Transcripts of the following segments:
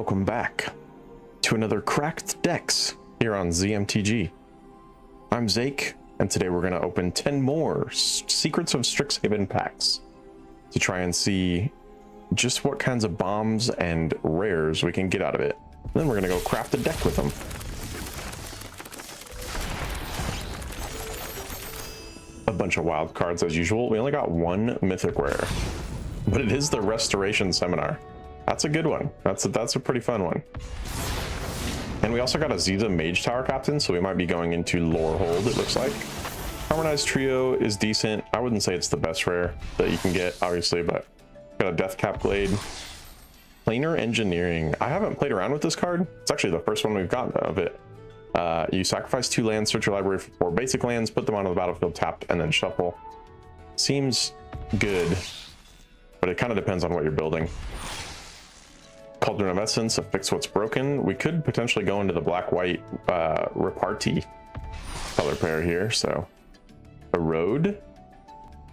Welcome back to another Cracked Decks here on ZMTG. I'm Zake, and today we're going to open 10 more Secrets of Strixhaven packs to try and see just what kinds of bombs and rares we can get out of it. And then we're going to go craft a deck with them. A bunch of wild cards as usual. We only got one mythic rare, but it is the Restoration Seminar. That's a good one. That's a pretty fun one. And we also got Aziza Mage Tower Captain, so we might be going into Lore Hold, it looks like. Harmonized Trio is decent. I wouldn't say it's the best rare that you can get, obviously, but got a Death Cap Blade. Planar Engineering. I haven't played around with this card. It's actually the first one we've gotten of it. You sacrifice 2 lands, search your library for 4 basic lands, put them onto the battlefield tapped, and then shuffle. Seems good, but it kind of depends on what you're building. Cauldron of Essence, a Fix What's Broken. We could potentially go into the black-white repartee color pair here. So Erode,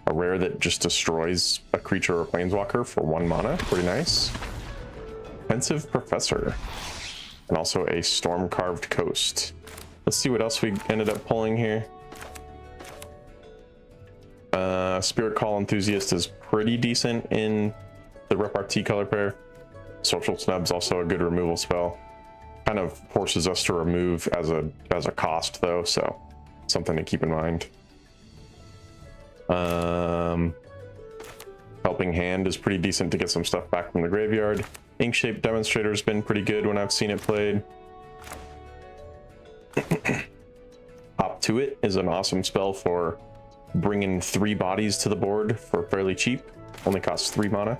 a rare that just destroys a creature or planeswalker for 1 mana. Pretty nice. Pensive Professor, and also a Storm Carved Coast. Let's see what else we ended up pulling here. Spirit Call Enthusiast is pretty decent in the repartee color pair. Social Snub's also a good removal spell. Kind of forces us to remove as a cost though, so something to keep in mind. Helping Hand is pretty decent to get some stuff back from the graveyard. Inkshape Demonstrator has been pretty good when I've seen it played. Hop to It is an awesome spell for bringing 3 bodies to the board for fairly cheap. Only costs 3 mana.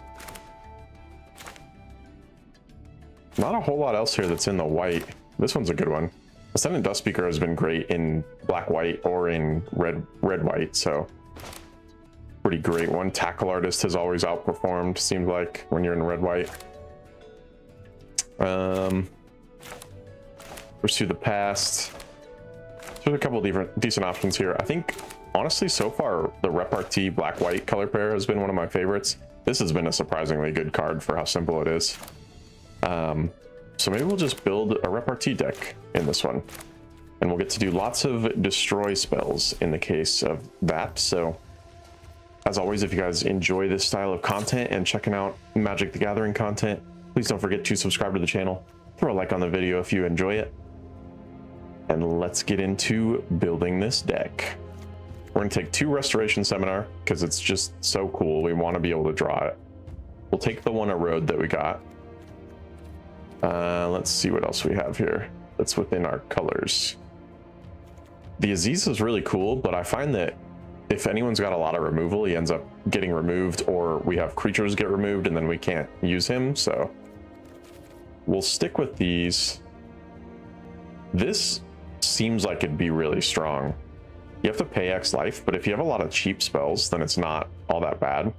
Not a whole lot else here that's in the white. This one's a good one. Ascendant Dustspeaker has been great in black-white or in red-white, so pretty great one. Tackle Artist has always outperformed, seems like, when you're in red-white. Pursue the Past. There's a couple of decent options here. I think, honestly, so far, the repartee black-white color pair has been one of my favorites. This has been a surprisingly good card for how simple it is. So maybe we'll just build a repartee deck in this one, and we'll get to do lots of destroy spells in the case of that. So as always, if you guys enjoy this style of content and checking out Magic the Gathering content, please don't forget to subscribe to the channel, throw a like on the video if you enjoy it, and let's get into building this deck. We're going to take 2 Restoration Seminar because it's just so cool. We want to be able to draw it. We'll take the one Erode that we got. Let's see what else we have here that's within our colors. The Aziz is really cool, but I find that if anyone's got a lot of removal, he ends up getting removed, or we have creatures get removed and then we can't use him. So we'll stick with these. This seems like it'd be really strong. You have to pay X life, but if you have a lot of cheap spells, then it's not all that bad.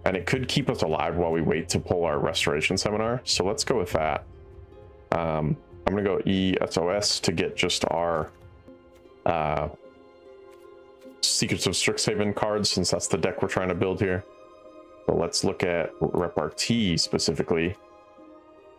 And it could keep us alive while we wait to pull our Restoration Seminar. So let's go with that. I'm going to go ESOS to get just our Secrets of Strixhaven cards, since that's the deck we're trying to build here. So let's look at repartee specifically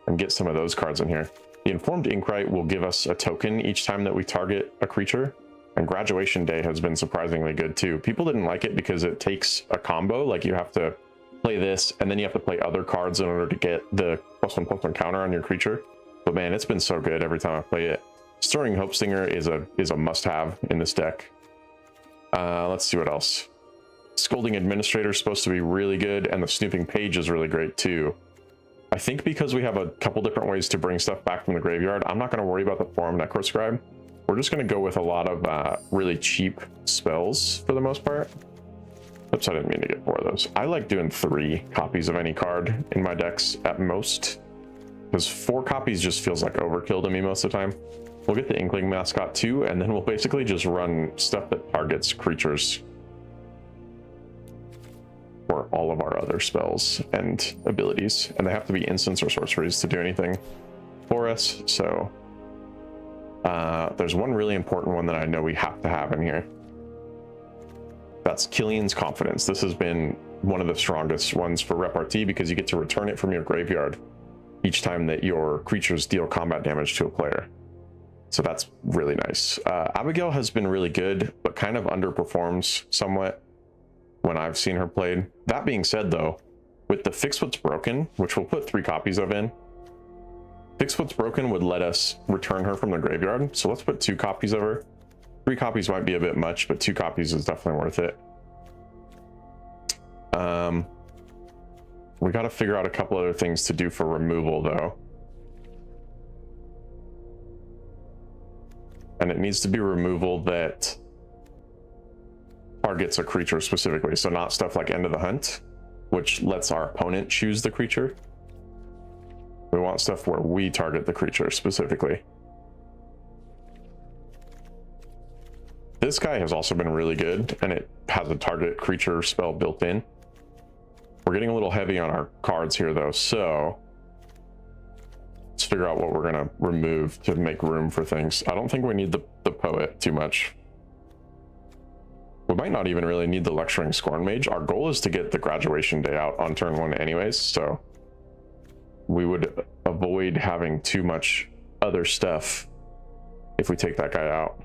and get some of those cards in here. The Informed Inkwright will give us a token each time that we target a creature. And Graduation Day has been surprisingly good too. People didn't like it because it takes a combo, like you have to play this and then you have to play other cards in order to get the +1/+1 counter on your creature. But man, it's been so good every time I play it. Stirring Hope Stinger is a must-have in this deck. Let's see what else. Scolding Administrator is supposed to be really good, and the Snooping Page is really great too. I think because we have a couple different ways to bring stuff back from the graveyard, I'm not going to worry about the Forum Necroscribe. We're just going to go with a lot of really cheap spells for the most part. Oops, I didn't mean to get 4 of those. I like doing 3 copies of any card in my decks at most, because 4 copies just feels like overkill to me most of the time. We'll get the Inkling Mascot too, and then we'll basically just run stuff that targets creatures for all of our other spells and abilities. And they have to be instants or sorceries to do anything for us. So there's one really important one that I know we have to have in here. That's Killian's Confidence. This has been one of the strongest ones for repartee because you get to return it from your graveyard each time that your creatures deal combat damage to a player. So that's really nice. Abigail has been really good, but kind of underperforms somewhat when I've seen her played. That being said, though, with the Fix What's Broken, which we'll put 3 copies of in, Fix What's Broken would let us return her from the graveyard. So let's put 2 copies of her. 3 copies might be a bit much, but 2 copies is definitely worth it. We got to figure out a couple other things to do for removal, though. And it needs to be removal that targets a creature specifically. So not stuff like End of the Hunt, which lets our opponent choose the creature. We want stuff where we target the creature specifically. This guy has also been really good, and it has a target creature spell built in. We're getting a little heavy on our cards here, though, so let's figure out what we're going to remove to make room for things. I don't think we need the Poet too much. We might not even really need the Lecturing Scorn Mage. Our goal is to get the Graduation Day out on turn 1 anyways, so we would avoid having too much other stuff if we take that guy out.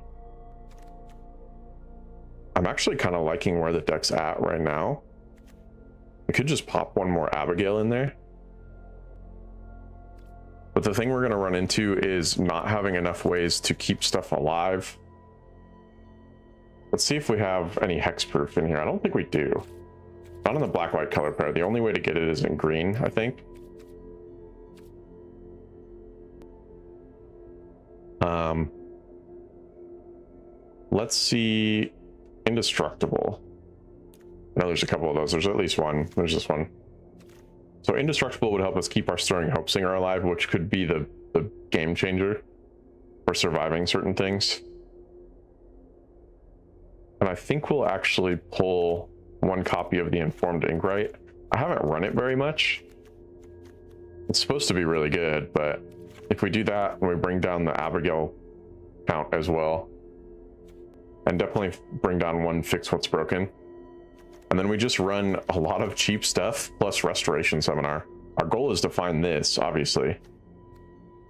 I'm actually kind of liking where the deck's at right now. We could just pop one more Abigail in there. But the thing we're going to run into is not having enough ways to keep stuff alive. Let's see if we have any hexproof in here. I don't think we do. Not in the black-white color pair. The only way to get it is in green, I think. Let's see. Indestructible. No, there's a couple of those. There's at least one. There's this one. So Indestructible would help us keep our Stirring Hope Singer alive, which could be the game changer for surviving certain things. And I think we'll actually pull 1 copy of the Informed Inkwright. I haven't run it very much. It's supposed to be really good, but if we do that, we bring down the Abigail count as well. And definitely bring down 1 Fix What's Broken. And then we just run a lot of cheap stuff plus Restoration Seminar. Our goal is to find this, obviously.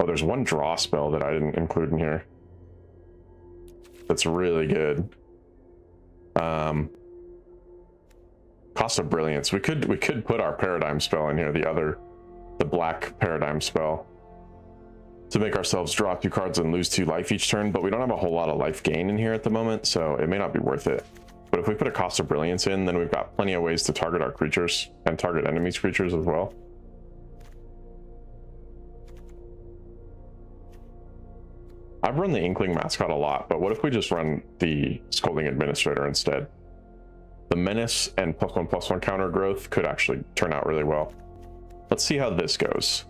Oh, there's 1 draw spell that I didn't include in here. That's really good. Cost of Brilliance. We could put our Paradigm spell in here, the black Paradigm spell, to make ourselves draw 2 cards and lose 2 life each turn, but we don't have a whole lot of life gain in here at the moment, so it may not be worth it. But if we put a Cost of Brilliance in, then we've got plenty of ways to target our creatures and target enemies' creatures as well. I've run the Inkling Mascot a lot, but what if we just run the Scolding Administrator instead? The Menace and +1/+1 counter growth could actually turn out really well. Let's see how this goes.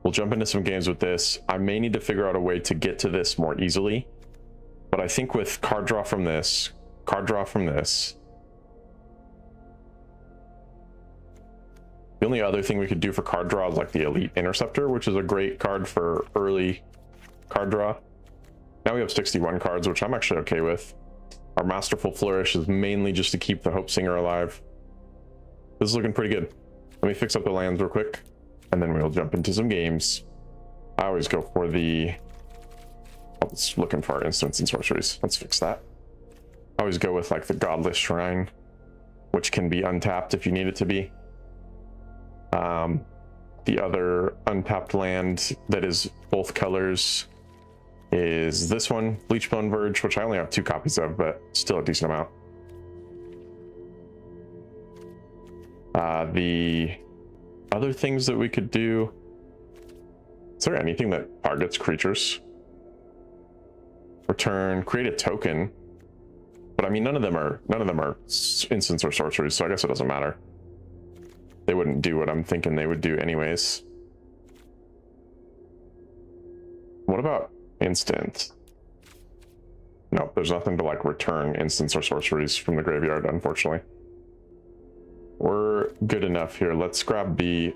We'll jump into some games with this. I may need to figure out a way to get to this more easily, but I think with card draw from this, card draw from this, the only other thing we could do for card draw is like the Elite Interceptor, which is a great card for early card draw. Now we have 61 cards, which I'm actually okay with. Our Masterful Flourish is mainly just to keep the Hope Singer alive. This is looking pretty good. Let me fix up the lands real quick, and then we'll jump into some games. I always go for the... I was looking for our instants and sorceries. Let's fix that. I always go with like the Godless Shrine, which can be untapped if you need it to be. The other untapped land that is both colors is this one, Bleachbone Verge, which I only have 2 copies of, but still a decent amount. The other things that we could do, is there anything that targets creatures? Return, create a token, but I mean none of them are instants or sorceries, so I guess it doesn't matter. They wouldn't do what I'm thinking they would do anyways. What about instant? Nope, there's nothing to like return instants or sorceries from the graveyard, unfortunately. We're good enough here. Let's grab the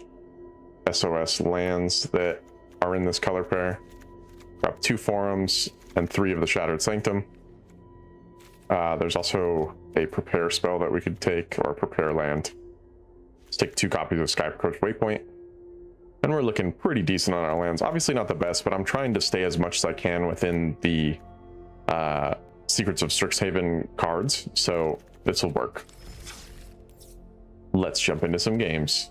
SOS lands that are in this color pair. Grab 2 Forums and 3 of the Shattered Sanctum. There's also a prepare spell that we could take, or a prepare land. Let's take 2 copies of Skycoach Waypoint. And we're looking pretty decent on our lands. Obviously not the best, but I'm trying to stay as much as I can within the Secrets of Strixhaven cards, so this will work. Let's jump into some games.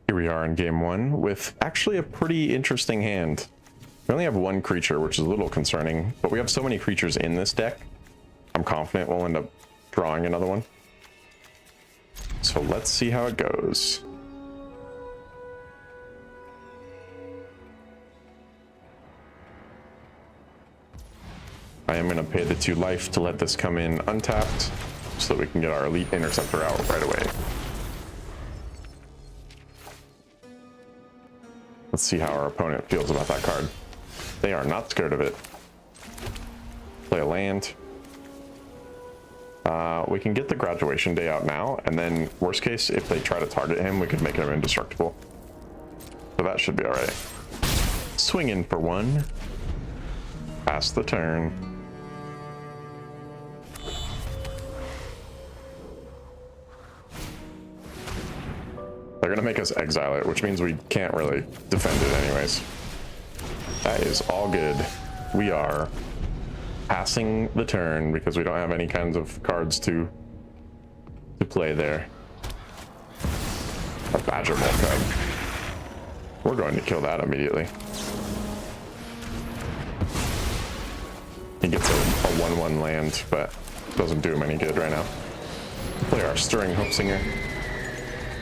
Here we are in game one with actually a pretty interesting hand. We only have one creature, which is a little concerning, but we have so many creatures in this deck. I'm confident we'll end up drawing another one. So let's see how it goes. I am going to pay the 2 life to let this come in untapped so that we can get our Elite Interceptor out right away. Let's see how our opponent feels about that card. They are not scared of it. Play a land. We can get the Graduation Day out now, and then worst case, if they try to target him, we could make him indestructible. So that should be all right. Swing in for 1. Pass the turn. They're gonna make us exile it, which means we can't really defend it anyways. That is all good. We are passing the turn because we don't have any kinds of cards to play there. A Badger Mole Cub. We're going to kill that immediately. He gets a 1/1 land, but doesn't do him any good right now. Play our Stirring Hope-Singer.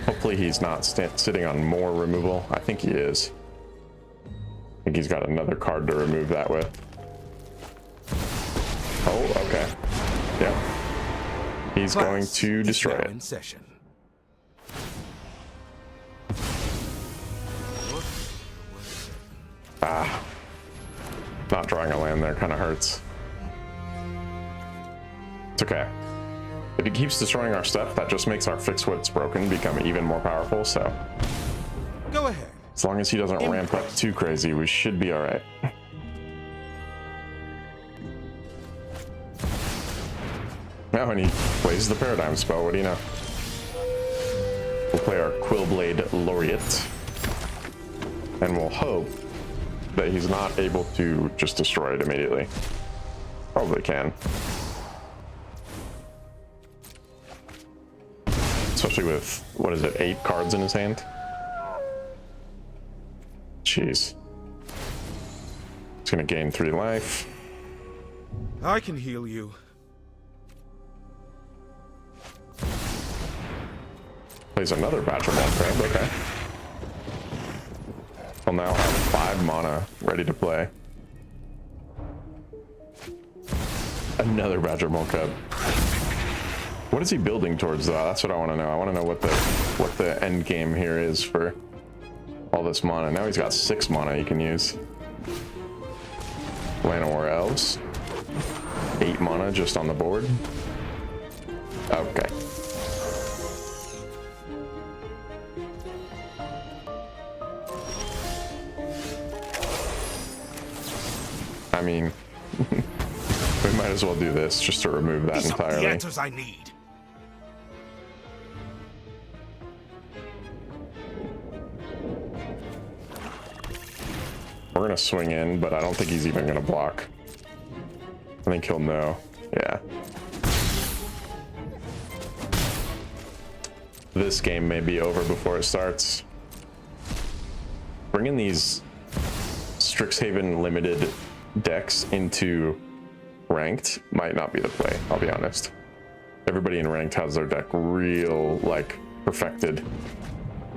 Hopefully he's not sitting on more removal. I think he is. I think he's got another card to remove that with. Oh, okay. Yeah. He's going to destroy it. Ah. Not drawing a land there kind of hurts. It's okay. If he keeps destroying our stuff, that just makes our Fix What's Broken become even more powerful, so. Go ahead. As long as he doesn't ramp up too crazy, we should be alright. Now, and he plays the Paradigm Spell, what do you know? We'll play our Quillblade Laureate. And we'll hope that he's not able to just destroy it immediately. Probably can. Especially with, what is it, 8 cards in his hand? Jeez. He's gonna gain 3 life. I can heal you. Plays another Badger Mole Crab, okay. We'll now have 5 mana ready to play. Another Badger Mole Cub. What is he building towards, though? That's what I want to know. I want to know what the end game here is for all this mana. Now he's got 6 mana he can use. Llanowar Elves. 8 mana just on the board. Okay. I mean, we might as well do this just to remove that entirely. The answers I need. We're gonna swing in, but I don't think he's even gonna block. I think he'll know. Yeah. This game may be over before it starts. Bringing these Strixhaven limited decks into ranked might not be the play, I'll be honest. Everybody in ranked has their deck real, like, perfected.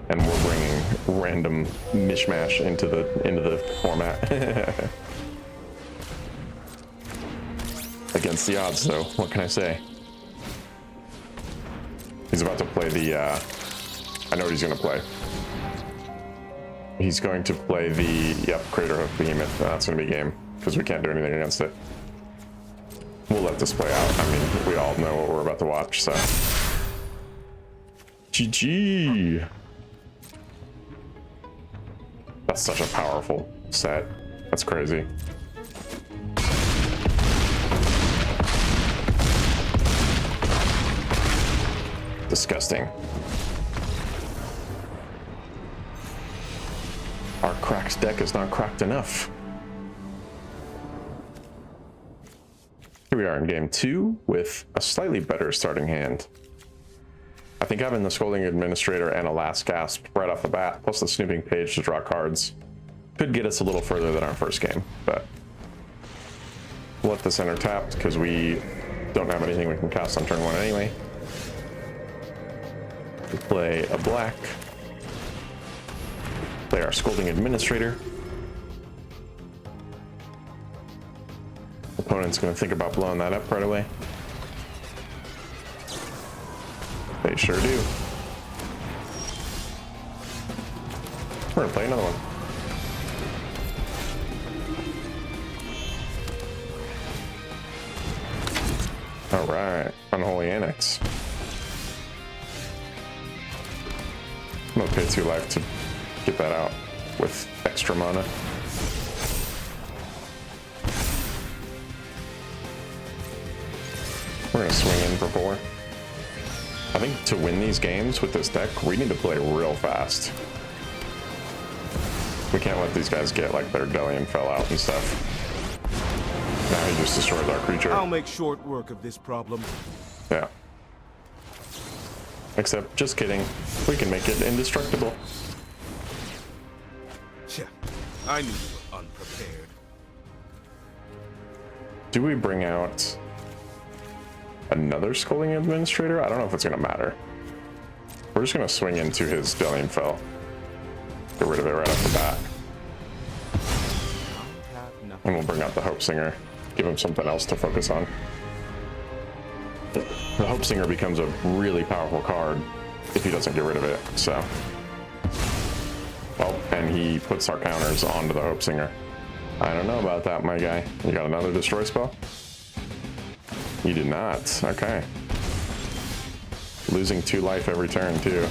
And we're bringing random mishmash into the format. Against the odds, though. What can I say? He's about to play the. I know what he's going to play. He's going to play the Craterhoof Behemoth. That's going to be game because we can't do anything against it. We'll let this play out. I mean, we all know what we're about to watch, so. GG. That's such a powerful set. That's crazy. Disgusting. Our cracked deck is not cracked enough. Here we are in game 2 with a slightly better starting hand. I think having the Scolding Administrator and a Last Gasp right off the bat, plus the Snooping Page to draw cards, could get us a little further than our first game, but we'll let this enter tapped because we don't have anything we can cast on turn 1 anyway. We play a black. Play our Scolding Administrator. Opponent's going to think about blowing that up right away. They sure do. We're going to play another one. All right, Unholy Annex. I'm going to pay 2 life to get that out with extra mana. We're going to swing in for 4. I think to win these games with this deck, we need to play real fast. We can't let these guys get like their Delian fell out and stuff. Now he just destroys our creature. I'll make short work of this problem. Yeah. Except, just kidding. We can make it indestructible. I knew you were unprepared. Do we bring out another Scolding Administrator? I don't know if it's going to matter. We're just going to swing into his Delian Fell. Get rid of it right off the bat. And we'll bring out the Hope Singer. Give him something else to focus on. The Hope Singer becomes a really powerful card if he doesn't get rid of it, so. Well, and he puts our counters onto the Hope Singer. I don't know about that, my guy. You got another destroy spell? You did not. Okay. Losing 2 life every turn, too.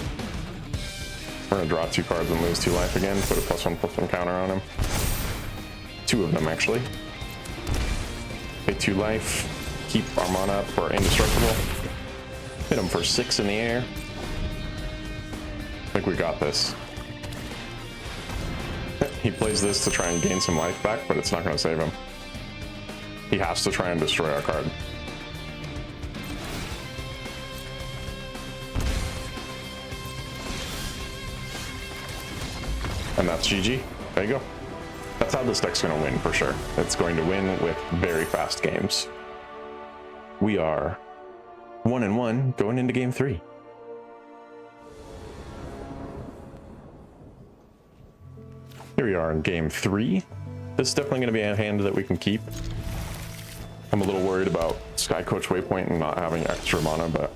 We're gonna draw 2 cards and lose 2 life again. Put a +1/+1 counter on him. 2 of them, actually. Pay 2 life. Keep our mana up for indestructible. Hit him for 6 in the air. I think we got this. He plays this to try and gain some life back, but it's not going to save him. He has to try and destroy our card. And that's GG. There you go. That's how this deck's going to win for sure. It's going to win with very fast games. We are 1-1 going into game 3. Here we are in game 3. This is definitely going to be a hand that we can keep. I'm a little worried about Sky Coach Waypoint and not having extra mana, but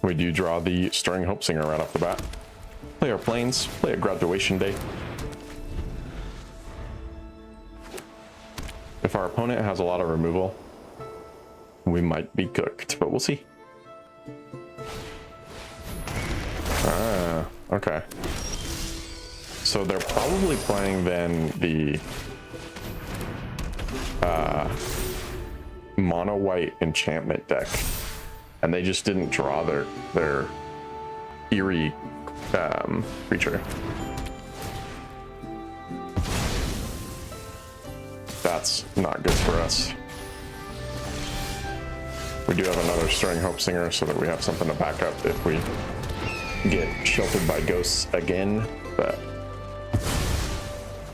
we do draw the Stirring Hope Singer right off the bat. Play our Plains, play a Graduation Day. If our opponent has a lot of removal, we might be cooked, but we'll see. Ah, okay. So they're probably playing then the mono white enchantment deck, and they just didn't draw their eerie creature. That's not good for us. We do have another Stirring Hope Singer so that we have something to back up if we get sheltered by ghosts again, but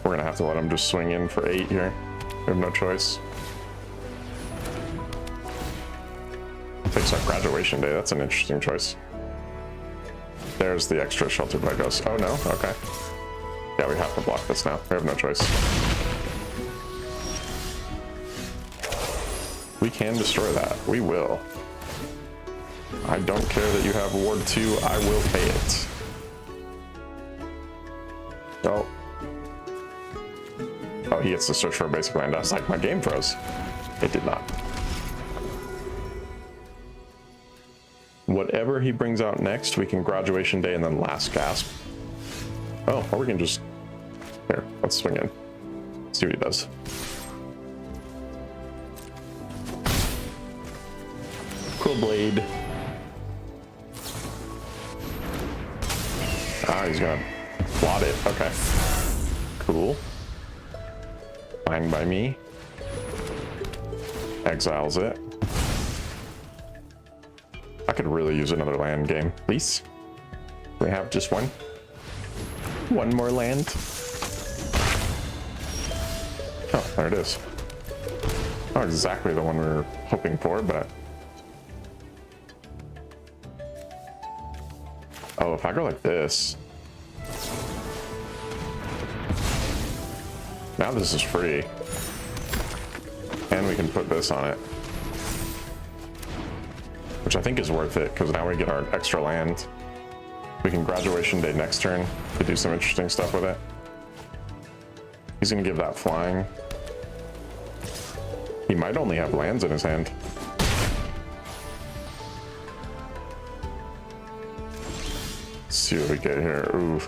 we're gonna have to let him just swing in for 8 here. We have no choice. Takes our Graduation Day. That's an interesting choice. There's the extra sheltered by ghosts. Oh no, okay. Yeah, we have to block this now. We have no choice. We can destroy that. We will. I don't care that you have Ward 2. I will pay it. Oh. Oh, he gets to search for a basic land. I was like, my game froze. It did not. Whatever he brings out next, we can Graduation Day and then Last Gasp. Oh, or we can just... Here, let's swing in. See what he does. Quill Blade. Ah, he's gonna plot it. Okay. Cool. Fine by me. Exiles it. I could really use another land game, please. We have just one. One more land. Oh, there it is. Not exactly the one we were hoping for, but... Oh, if I go like this... Now this is free. And we can put this on it. Which I think is worth it, because now we get our extra land. We can Graduation Day next turn to do some interesting stuff with it. He's going to give that flying. He might only have lands in his hand. Let's see what we get here. Ooh.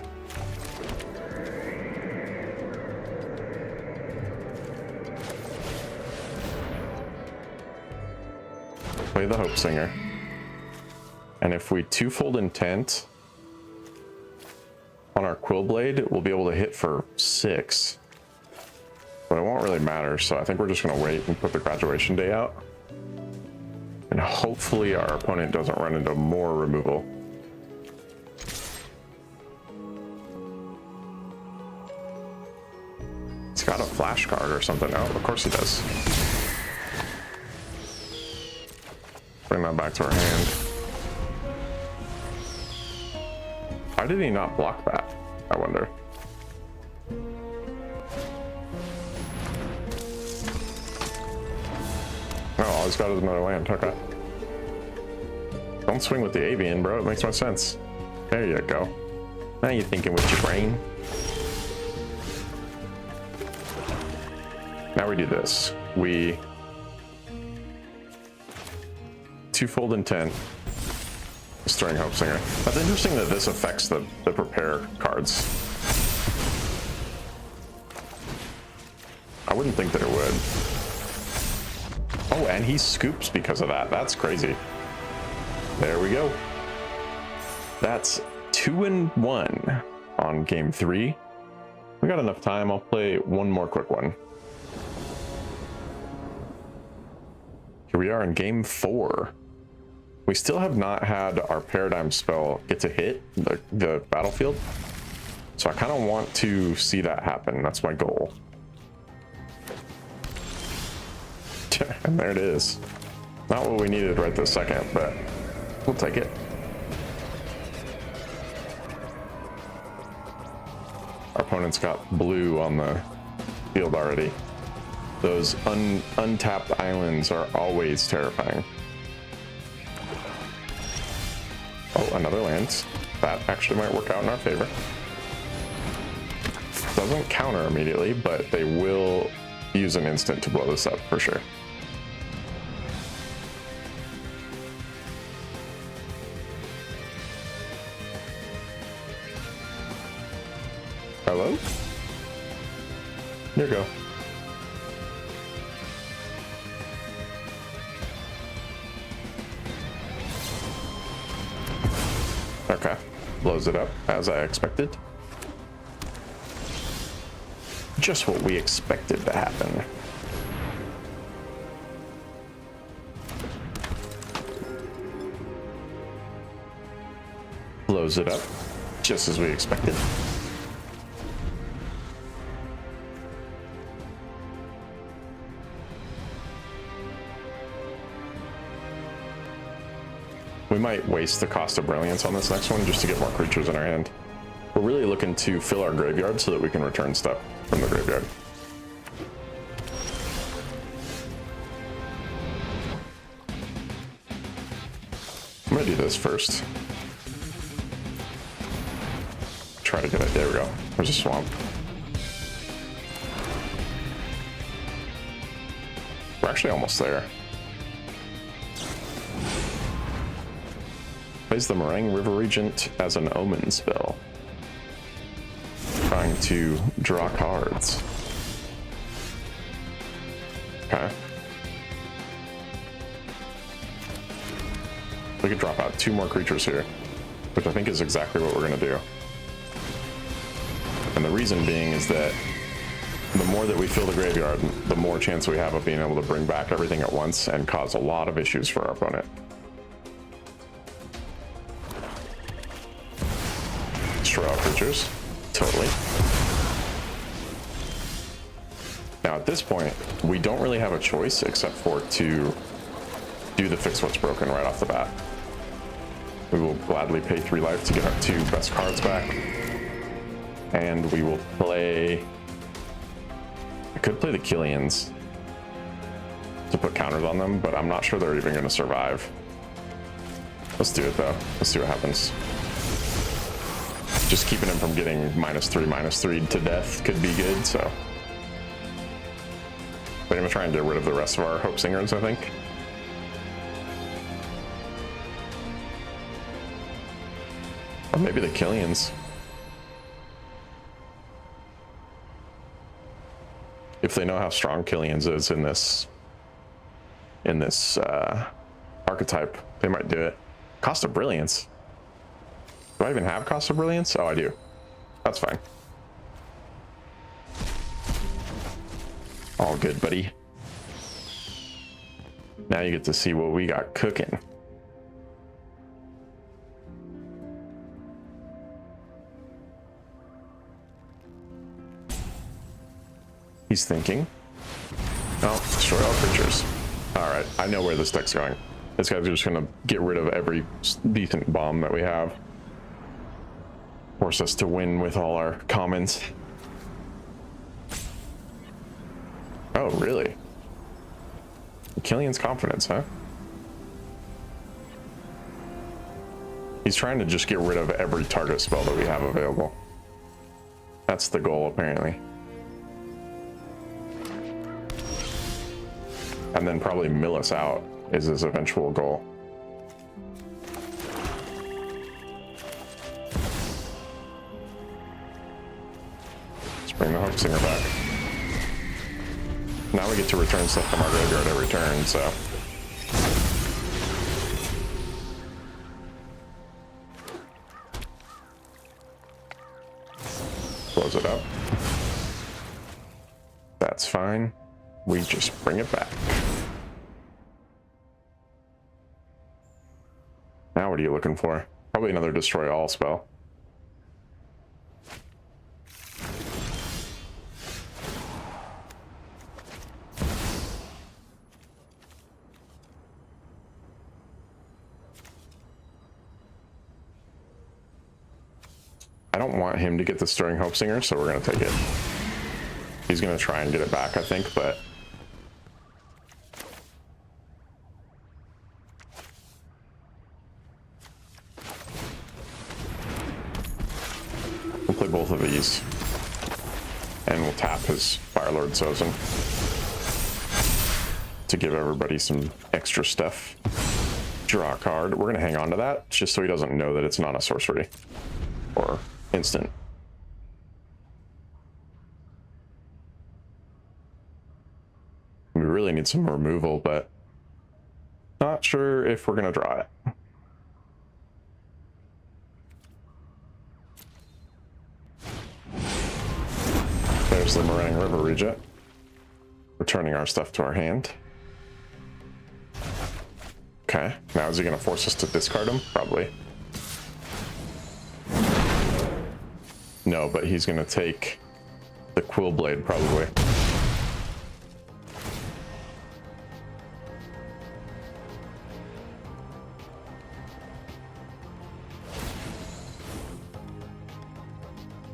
Play the Hope Singer. And if we twofold Intent on our Quill Blade, we'll be able to hit for 6. But it won't really matter, so I think we're just going to wait and put the Graduation Day out. And hopefully our opponent doesn't run into more removal. He's got a flash card or something. Oh, of course he does. Bring that back to our hand. Why did he not block that? I wonder. Oh, all he's got is another land. Okay. Don't swing with the avian, bro. It makes no sense. There you go. Now you're thinking with your brain. Now we do this. We twofold Intent. Stirring Hope Singer. That's interesting that this affects the prepare cards. I wouldn't think that it would. Oh, and he scoops because of that. That's crazy. There we go. That's 2-1 on game 3. We got enough time. I'll play one more quick one. Here we are in game 4. We still have not had our Paradigm spell get to hit the battlefield. So I kind of want to see that happen. That's my goal. And there it is. Not what we needed right this second, but we'll take it. Our opponent's got blue on the field already. Those untapped islands are always terrifying. Oh, another land. That actually might work out in our favor. Doesn't counter immediately, but they will use an instant to blow this up for sure. Hello? Here you go. Okay, blows it up as I expected. Just what we expected to happen. Blows it up just as we expected. We might waste the cost of brilliance on this next one just to get more creatures in our hand. We're really looking to fill our graveyard so that we can return stuff from the graveyard. I'm gonna do this first. Try to get it. There we go. There's a swamp. We're actually almost there. Plays the Meringue River Regent as an omen spell. Trying to draw cards. Okay. We could drop out 2 more creatures here, which I think is exactly what we're gonna do. And the reason being is that the more that we fill the graveyard, the more chance we have of being able to bring back everything at once and cause a lot of issues for our opponent. Destroy all creatures. Totally. Now at this point, we don't really have a choice except for to do the fix what's broken right off the bat. We will gladly pay 3 life to get our 2 best cards back. And we will play... I could play the Killians to put counters on them, but I'm not sure they're even going to survive. Let's do it though. Let's see what happens. Just keeping him from getting -3/-3 to death could be good, so. But I'm going to try and get rid of the rest of our Hope Singers, I think. Or maybe the Killians. If they know how strong Killians is in this archetype, they might do it. Cost of Brilliance. Do I even have Cost of Brilliance? Oh, I do. That's fine. All good, buddy. Now you get to see what we got cooking. He's thinking. Oh, destroy all creatures. All right, I know where this deck's going. This guy's just gonna get rid of every decent bomb that we have. Force us to win with all our commons. Oh, really? Killian's Confidence, huh? He's trying to just get rid of every target spell that we have available. That's the goal, apparently. And then probably mill us out is his eventual goal. Let's bring the Hope Singer back. Now we get to return stuff from our graveyard every turn, so. Close it up. That's fine. We just bring it back. Now what are you looking for? Probably another destroy all spell. I don't want him to get the Stirring Hope Singer, so we're going to take it. He's going to try and get it back, I think, but... we'll play both of these. And we'll tap his Firelord Sozin to give everybody some extra stuff. Draw a card. We're going to hang on to that, just so he doesn't know that it's not a sorcery. Or instant. We really need some removal, but not sure if we're gonna draw it. There's the Meringue River Regent. Returning our stuff to our hand. Okay, now is he gonna force us to discard him? Probably. No, but he's gonna take the Quill Blade, probably.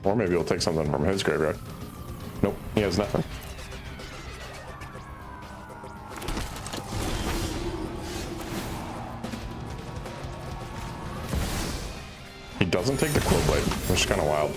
Or maybe he'll take something from his graveyard. Nope, he has nothing. He doesn't take the Quill Blade, which is kind of wild.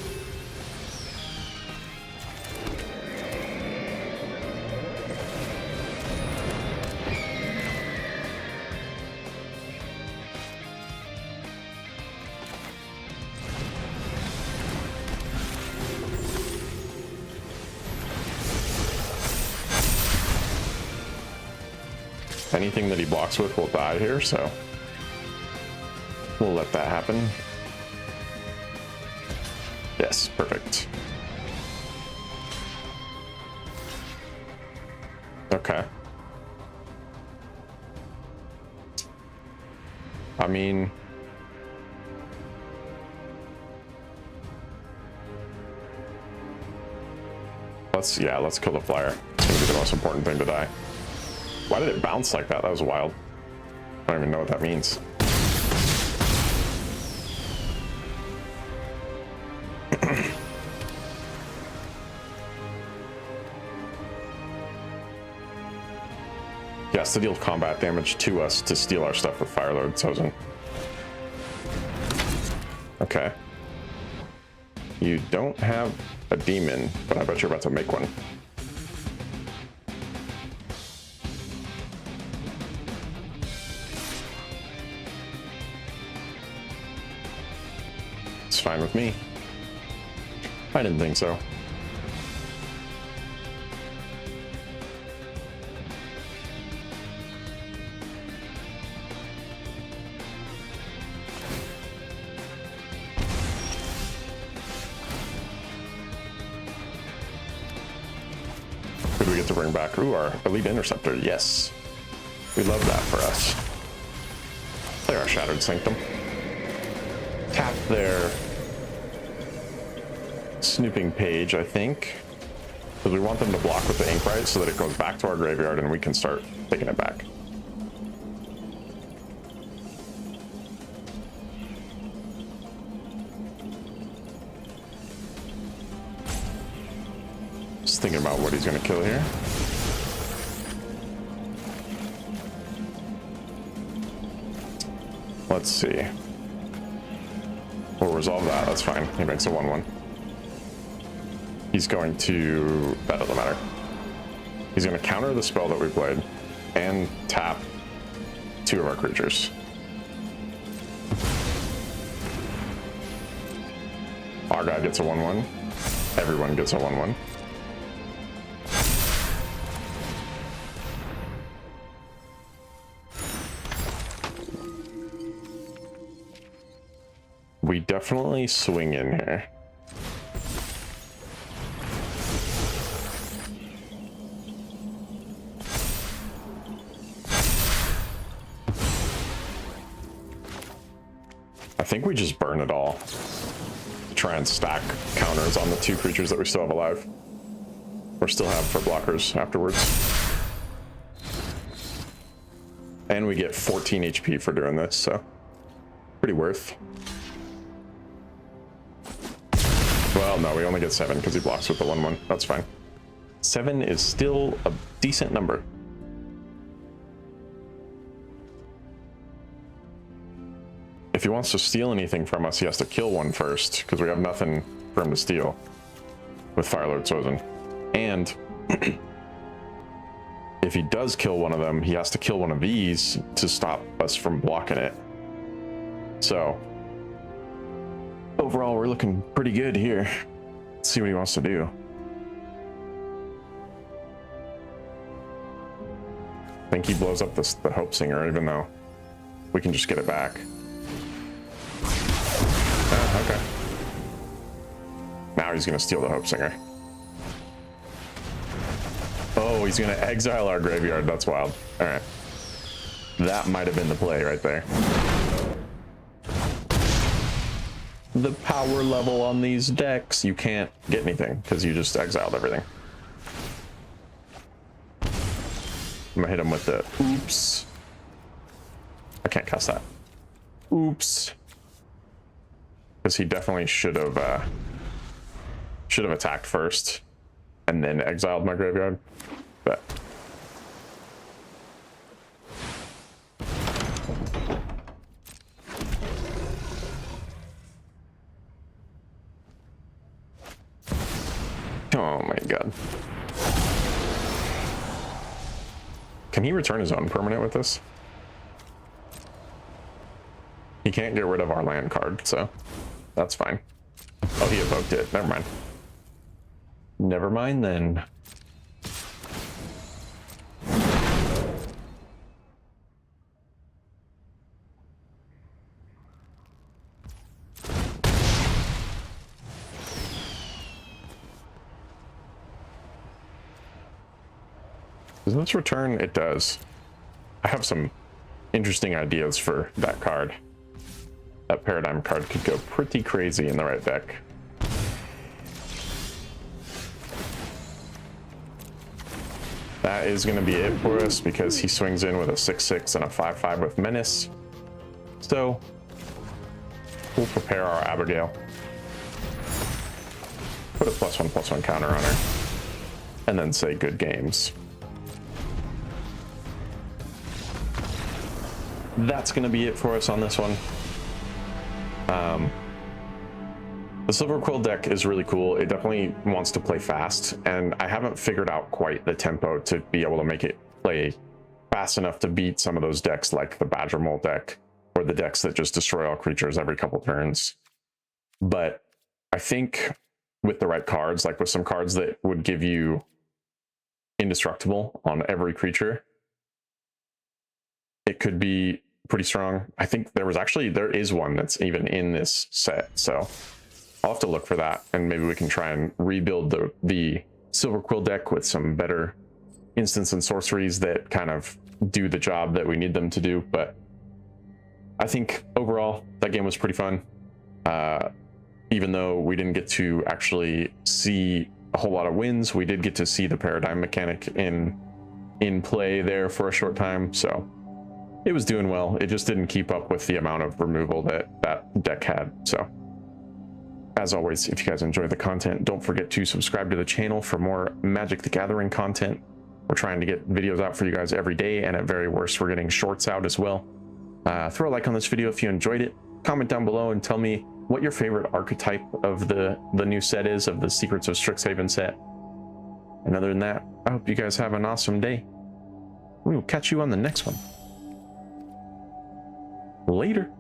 Anything that he blocks with will die here, so we'll let that happen. Yes, perfect. Okay. I mean, let's kill the flyer. It's gonna be the most important thing to die. Why did it bounce like that? That was wild. I don't even know what that means. Yes, to deal combat damage to us to steal our stuff with Firelord Chosen. Okay. You don't have a demon, but I bet you're about to make one. It's fine with me. I didn't think so. Who do we get to bring back? Ooh, our elite interceptor. Yes. We love that for us. Play our Shattered Sanctum. Tap their snooping page, I think. Because we want them to block with the Inkwright so that it goes back to our graveyard and we can start taking it back. Just thinking about what he's going to kill here. Let's see. We'll resolve that. That's fine. He makes a 1/1. He's going to... That doesn't matter. He's going to counter the spell that we played and tap 2 of our creatures. Our guy gets a 1/1. Everyone gets a 1/1. We definitely swing in here. I think we just burn it all. Try and stack counters on the 2 creatures that we still have alive. Or still have for blockers afterwards. And we get 14 HP for doing this, so pretty worth. Well, no, we only get 7 because he blocks with the 1/1. That's fine. 7 is still a decent number. If he wants to steal anything from us, he has to kill one first, because we have nothing for him to steal with Firelord Chosen. And if he does kill one of them, he has to kill one of these to stop us from blocking it. So overall, we're looking pretty good here. Let's see what he wants to do. I think he blows up the Hope Singer, even though we can just get it back. Ah, okay. Now he's gonna steal the Hope Singer. Oh, he's gonna exile our graveyard. That's wild. All right. That might have been the play right there. The power level on these decks, you can't get anything because you just exiled everything. I'm gonna hit him with the oops. I can't cast that. Oops. Because he definitely should have attacked first and then exiled my graveyard. But oh my god. Can he return his own permanent with this? He can't get rid of our land card, so that's fine. Oh, he evoked it. Never mind. Never mind then. Does this return? It does. I have some interesting ideas for that card. That Paradigm card could go pretty crazy in the right deck. That is going to be it for us because he swings in with a 6/6 and a 5/5 with Menace. So we'll prepare our Abigail. Put a +1/+1 counter on her. And then say good games. That's going to be it for us on this one. The Silver Quill deck is really cool. It definitely wants to play fast, and I haven't figured out quite the tempo to be able to make it play fast enough to beat some of those decks like the Badger Mole deck or the decks that just destroy all creatures every couple turns. But I think with the right cards, like with some cards that would give you indestructible on every creature, it could be pretty strong. I think there is one that's even in this set, so I'll have to look for that, and maybe we can try and rebuild the Silver Quill deck with some better instants and sorceries that kind of do the job that we need them to do. But I think overall that game was pretty fun, even though we didn't get to actually see a whole lot of wins. We did get to see the Paradigm mechanic in play there for a short time, so it was doing well. It just didn't keep up with the amount of removal that deck had. So as always, if you guys enjoy the content, don't forget to subscribe to the channel for more Magic the Gathering content. We're trying to get videos out for you guys every day, and at very worst, we're getting shorts out as well. Throw a like on this video if you enjoyed it. Comment down below and tell me what your favorite archetype of the new set is, of the Secrets of Strixhaven set. And other than that, I hope you guys have an awesome day. We will catch you on the next one. Later.